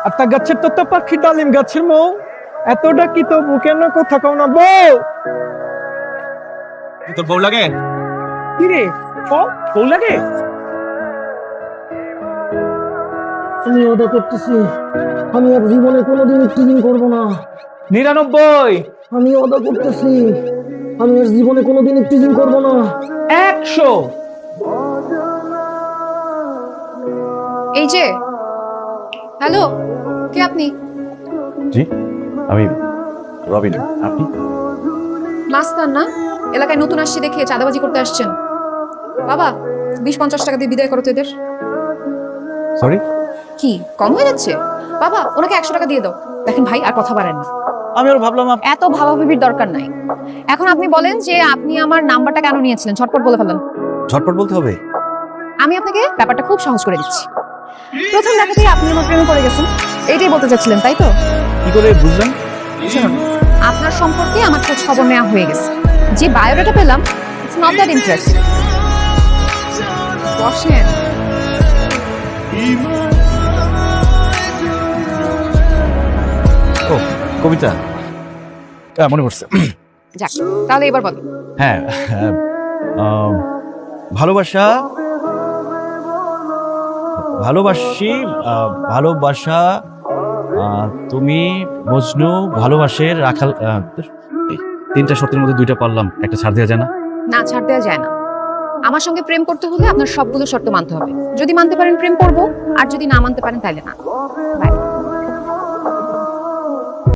আত্মা গাছের তোতা পাখি ডালিম গাছের মৌ এতটা কি তো কেন কথা কও না বউ? তোর বউ লাগে? কি রে বউ লাগে? আমি ওটা করতেছি, আমি আর জীবনে কোনোদিন টিচিং করব না। 99 আমি ওটা করতেছি, আমি আর জীবনে কোনোদিন টিচিং করব না। 100 এই যে হ্যালো, কে আপনি? জি আমি রবিন, আপনি? মাস্তান না? এলাকায় নতুন আসছি দেখে চাঁদাবাজি করতে আসছেন? বাবা 20-50 টাকা দিয়ে বিদায় করো তো এদের। সরি, কি কম হয়ে যাচ্ছে? বাবা ওনাকে 100 টাকা দিয়ে দাও। দেখেন ভাই আর কথা বাড়েন না, আমি আর ভাবলাম এত ভাবাভাবির দরকার নাই। এখন আপনি বলেন যে আপনি আমার নাম্বারটা কেন নিয়েছিলেন, ঝটপট বলে ফেলেন। ঝটপট বলতে হবে? আমি আপনাকে ব্যাপারটা খুব সহজ করে দিচ্ছি। প্রথম দেখাতেই আপনি আমার প্রেমে পড়ে গেছেন, এইটাই বলতে চাচ্ছিলেন তাই তো? কি করে বুঝলেন? শুনুন, আপনার সম্পর্কে আমার খোঁজ খবর নেওয়া হয়ে গেছে। যে বায়োডাটা পেলাম, ইটস নট দ্যাট ইন্টারেস্টিং। বসেন। ও কবিতা, মনে পড়ছে। যাক, তাহলে এবার বলো। হ্যাঁ, ভালোবাসা, ভালোবাসি, ভালোবাসা, তুমি মজনু, ভালোবাসে রাখাল। তিনটা শর্তের মধ্যে দুইটা পারলাম, একটা ছাড় দেওয়া যায় না? না, ছাড় দেওয়া যায় না। আমার সঙ্গে প্রেম করতে হলে আপনার সবগুলো শর্ত মানতে হবে। যদি মানতে পারেন প্রেম করবো, আর যদি না মানতে পারেন তাহলে না। বাই।